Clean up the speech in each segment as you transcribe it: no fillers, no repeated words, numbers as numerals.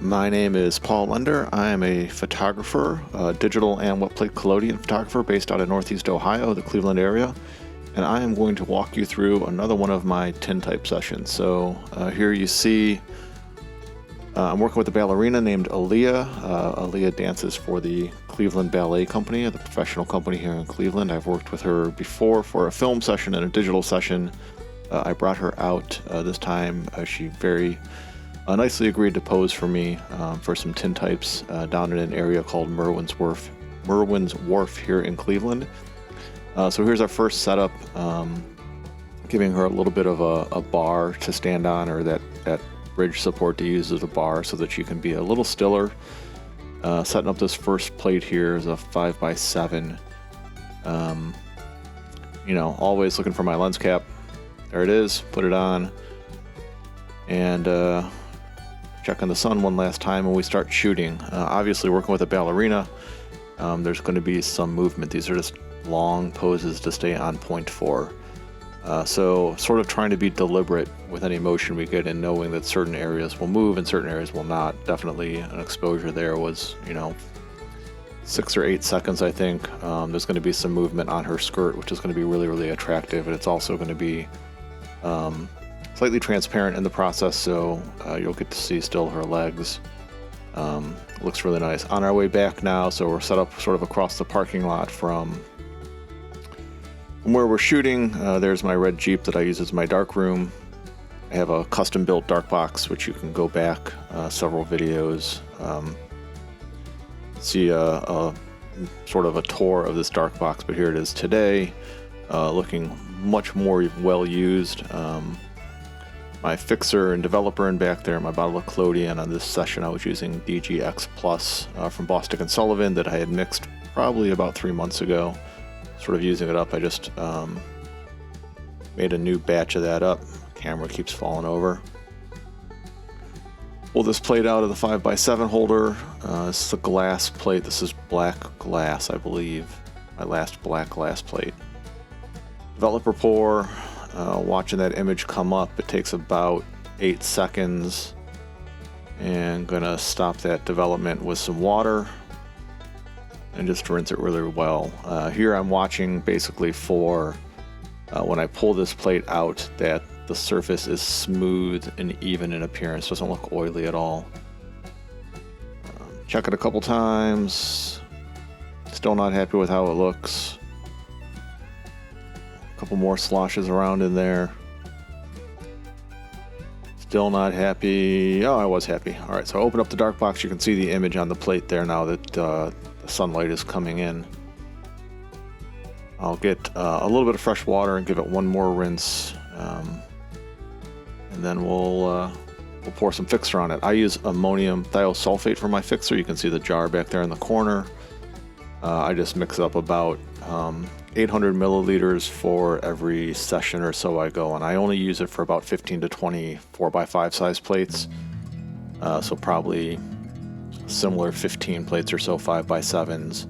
My name is Paul Lender. I am a photographer, digital and wet plate collodion photographer based out of Northeast Ohio, the Cleveland area. And I am going to walk you through another one of my tintype sessions. So here you see I'm working with a ballerina named Aaliyah. Aaliyah dances for the Cleveland Ballet Company, the professional company here in Cleveland. I've worked with her before for a film session and a digital session. I brought her out this time. She very nicely agreed to pose for me for some tintypes down in an area called Merwin's Wharf here in Cleveland. So here's our first setup, giving her a little bit of a bar to stand on, or that bridge support to use as a bar so that she can be a little stiller. Setting up this first plate here is a 5x7. Always looking for my lens cap. There it is, put it on, and checking the sun one last time when we start shooting. Obviously working with a ballerina, there's going to be some movement. These are just long poses to stay on point for. So sort of trying to be deliberate with any motion we get in, knowing that certain areas will move and certain areas will not. Definitely an exposure there was, 6 or 8 seconds, I think. There's going to be some movement on her skirt, which is going to be really, really attractive. And it's also going to be slightly transparent in the process, so you'll get to see still her legs. Looks really nice. On our way back now, so we're set up sort of across the parking lot from where we're shooting. There's my red Jeep that I use as my dark room. I have a custom built dark box, which you can go back several videos, see a sort of a tour of this dark box, but here it is today, looking much more well used. My fixer and developer in back there, my bottle of collodion. On this session I was using DGX Plus from Bostic & Sullivan that I had mixed probably about 3 months ago. Sort of using it up. I just made a new batch of that up. Camera keeps falling over. Pull this plate out of the 5x7 holder. This is a glass plate. This is black glass, I believe. My last black glass plate. Developer pour. Watching that image come up, it takes about 8 seconds. And gonna stop that development with some water and just rinse it really well. Here I'm watching basically for when I pull this plate out that the surface is smooth and even in appearance, doesn't look oily at all. Check it a couple times, still not happy with how it looks. A couple more sloshes around in there. Still not happy. Oh, I was happy. All right, so I open up the dark box. You can see the image on the plate there now that the sunlight is coming in. I'll get a little bit of fresh water and give it one more rinse, and then we'll pour some fixer on it. I use ammonium thiosulfate for my fixer. You can see the jar back there in the corner. I just mix up about 800 milliliters for every session or so I go, and I only use it for about 15 to 20 4x5 size plates, so probably similar 15 plates or so 5x7s,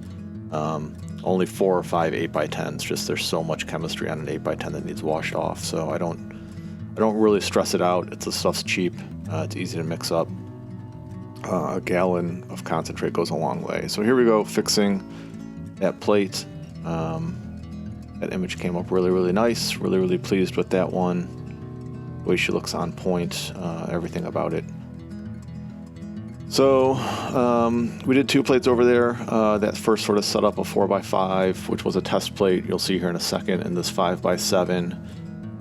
only 4 or 5 8x10s. Just there's so much chemistry on an 8x10 that needs washed off, so I don't really stress it out. The stuff's cheap, it's easy to mix up. A gallon of concentrate goes a long way. So here we go, fixing that plate. That image came up really, really nice. Really, really pleased with that one. The way she looks on point, everything about it. So we did 2 plates over there. That first sort of set up a 4x5, which was a test plate. You'll see here in a second. And this 5x7.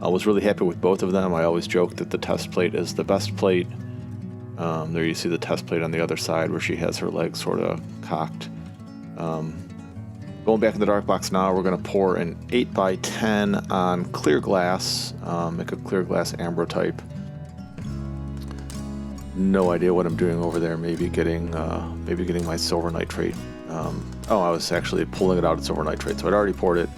I was really happy with both of them. I always joke that the test plate is the best plate. There you see the test plate on the other side where she has her legs sort of cocked. Going back in the dark box now, we're going to pour an 8x10 on clear glass, make a clear glass ambrotype. No idea what I'm doing over there. Maybe getting my silver nitrate. I was actually pulling it out at silver nitrate, so I'd already poured it.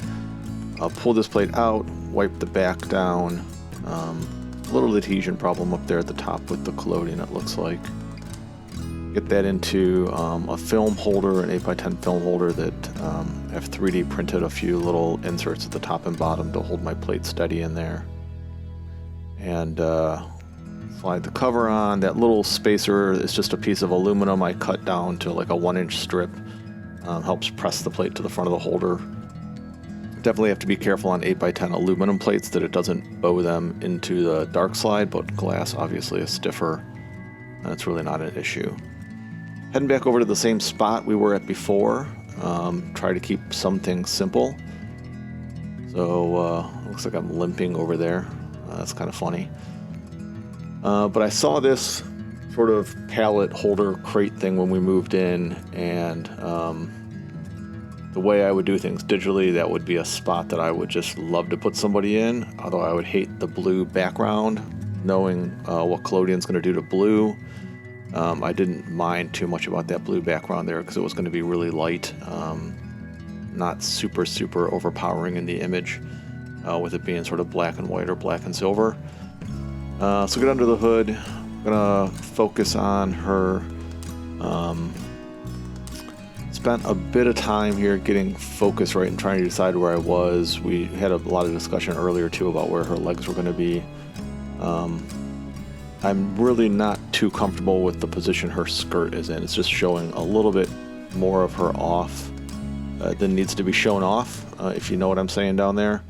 I'll pull this plate out, wipe the back down. A little adhesion problem up there at the top with the collodion, it looks like. Get that into a film holder, an 8x10 film holder that I've 3D printed a few little inserts at the top and bottom to hold my plate steady in there. And Slide the cover on. That little spacer is just a piece of aluminum I cut down to like a 1-inch strip. Helps press the plate to the front of the holder. Definitely have to be careful on 8x10 aluminum plates that it doesn't bow them into the dark slide, but glass obviously is stiffer. That's really not an issue. Heading back over to the same spot we were at before. Try to keep some things simple. So looks like I'm limping over there. That's kind of funny. But I saw this sort of pallet holder crate thing when we moved in, and the way I would do things digitally, that would be a spot that I would just love to put somebody in, although I would hate the blue background, knowing what collodion's going to do to blue. I didn't mind too much about that blue background there because it was going to be really light, not super overpowering in the image, with it being sort of black and white or black and silver. So get under the hood. I'm going to focus on her. Spent a bit of time here getting focus right and trying to decide where I was. We had a lot of discussion earlier too about where her legs were going to be. I'm really not too comfortable with the position her skirt is in. It's just showing a little bit more of her off than needs to be shown off, if you know what I'm saying down there.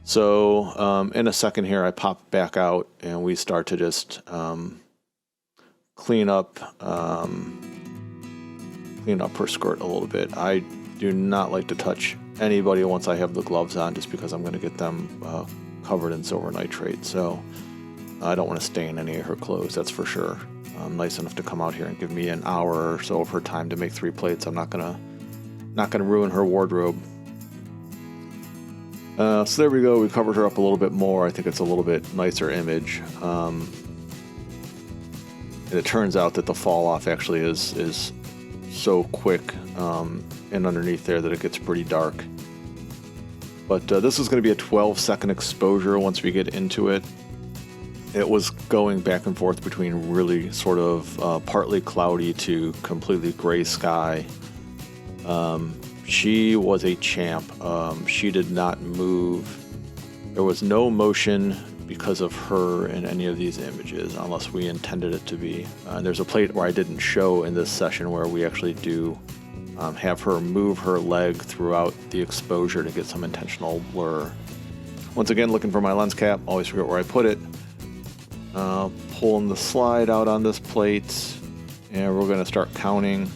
So in a second here, I pop back out and we start to just clean up her skirt a little bit. I do not like to touch anybody once I have the gloves on, just because I'm going to get them covered in silver nitrate. So I don't want to stain any of her clothes, that's for sure. Nice enough to come out here and give me an hour or so of her time to make 3 plates. I'm not gonna ruin her wardrobe. So there we go. We covered her up a little bit more. I think it's a little bit nicer image. And it turns out that the fall off actually is so quick and underneath there that it gets pretty dark. But this is going to be a 12-second exposure once we get into it. It was going back and forth between really sort of partly cloudy to completely gray sky. She was a champ. She did not move. There was no motion because of her in any of these images, unless we intended it to be. There's a plate where I didn't show in this session where we actually do have her move her leg throughout the exposure to get some intentional blur. Once again, looking for my lens cap, always forget where I put it. Pulling the slide out on this plate, and we're going to start counting.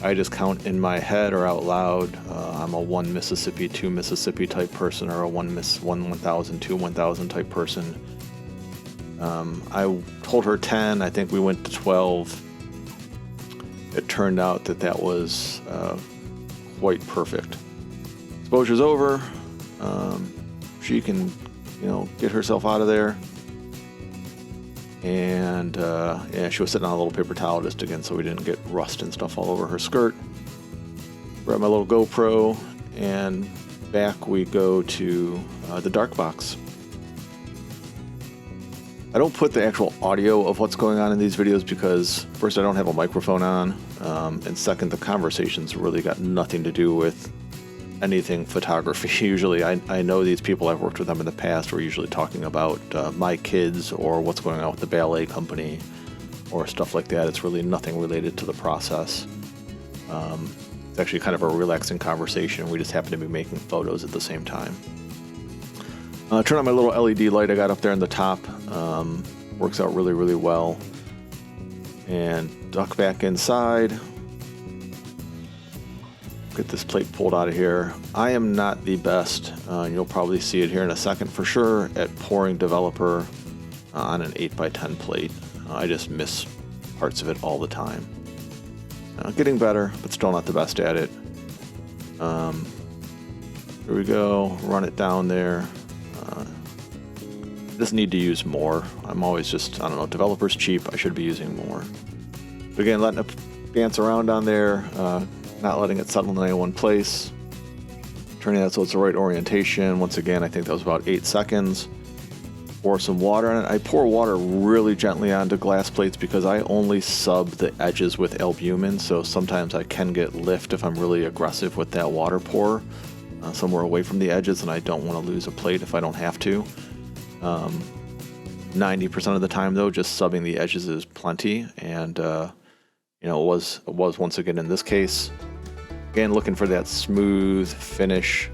I just count in my head or out loud. I'm a 1 Mississippi, 2 Mississippi type person, or a 1 1000, 2 1000 type person. I told her 10. I think we went to 12. It turned out that was quite perfect. Exposure's over. She can, get herself out of there. And yeah, she was sitting on a little paper towel just again so we didn't get rust and stuff all over her skirt. Grab my little GoPro, and back we go to the dark box. I don't put the actual audio of what's going on in these videos because, first, I don't have a microphone on, and second, the conversations really got nothing to do with anything photography. Usually, I know these people, I've worked with them in the past. We're usually talking about my kids or what's going on with the ballet company or stuff like that. It's really nothing related to the process. It's actually kind of a relaxing conversation. We just happen to be making photos at the same time. Turn on my little LED light I got up there in the top. Works out really, really well. And duck back inside. Get this plate pulled out of here. I am not the best, you'll probably see it here in a second for sure, at pouring developer on an 8x10 plate. I just miss parts of it all the time. Getting better, but still not the best at it. Here we go, run it down there. Just need to use more. I'm always just, developer's cheap, I should be using more. But again, letting it dance around on there, not letting it settle in any one place. Turning that so it's the right orientation. Once again, I think that was about 8 seconds. Pour some water on it. I pour water really gently onto glass plates because I only sub the edges with albumin, so sometimes I can get lift if I'm really aggressive with that water pour somewhere away from the edges, and I don't want to lose a plate if I don't have to. 90% of the time though, just subbing the edges is plenty. And you know, it was once again in this case. Again, looking for that smooth finish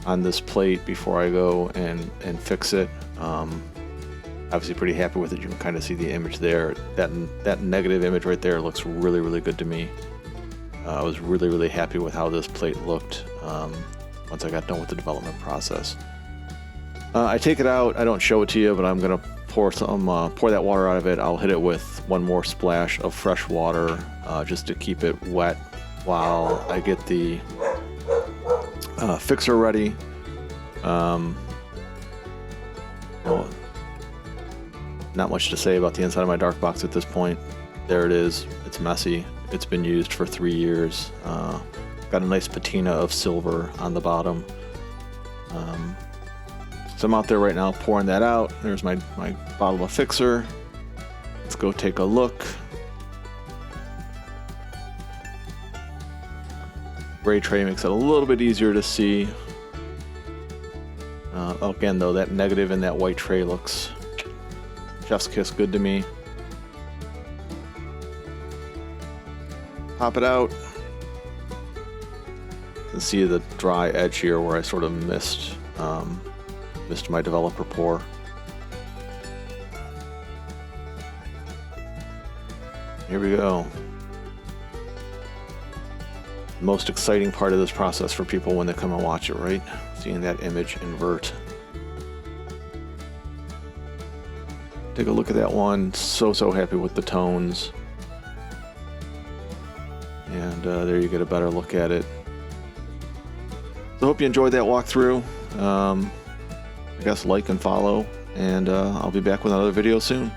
on this plate before I go and fix it. Obviously pretty happy with it. You can kind of see the image there. That negative image right there looks really, really good to me. I was really, really happy with how this plate looked once I got done with the development process. I take it out. I don't show it to you, but I'm gonna pour that water out of it. I'll hit it with one more splash of fresh water just to keep it wet while I get the fixer ready. Not much to say about the inside of my dark box at this point. There it is. It's messy. It's been used for 3 years. Got a nice patina of silver on the bottom. So I'm out there right now pouring that out. There's my bottle of fixer. Let's go take a look. Gray tray makes it a little bit easier to see. Again though, that negative in that white tray looks chef's kiss good to me. Pop it out. You can see the dry edge here where I sort of missed my developer pour. Here we go. Most exciting part of this process for people when they come and watch it, right? Seeing that image invert. Take a look at that one. So happy with the tones. And there you get a better look at it. So I hope you enjoyed that walkthrough. I guess like and follow, and I'll be back with another video soon.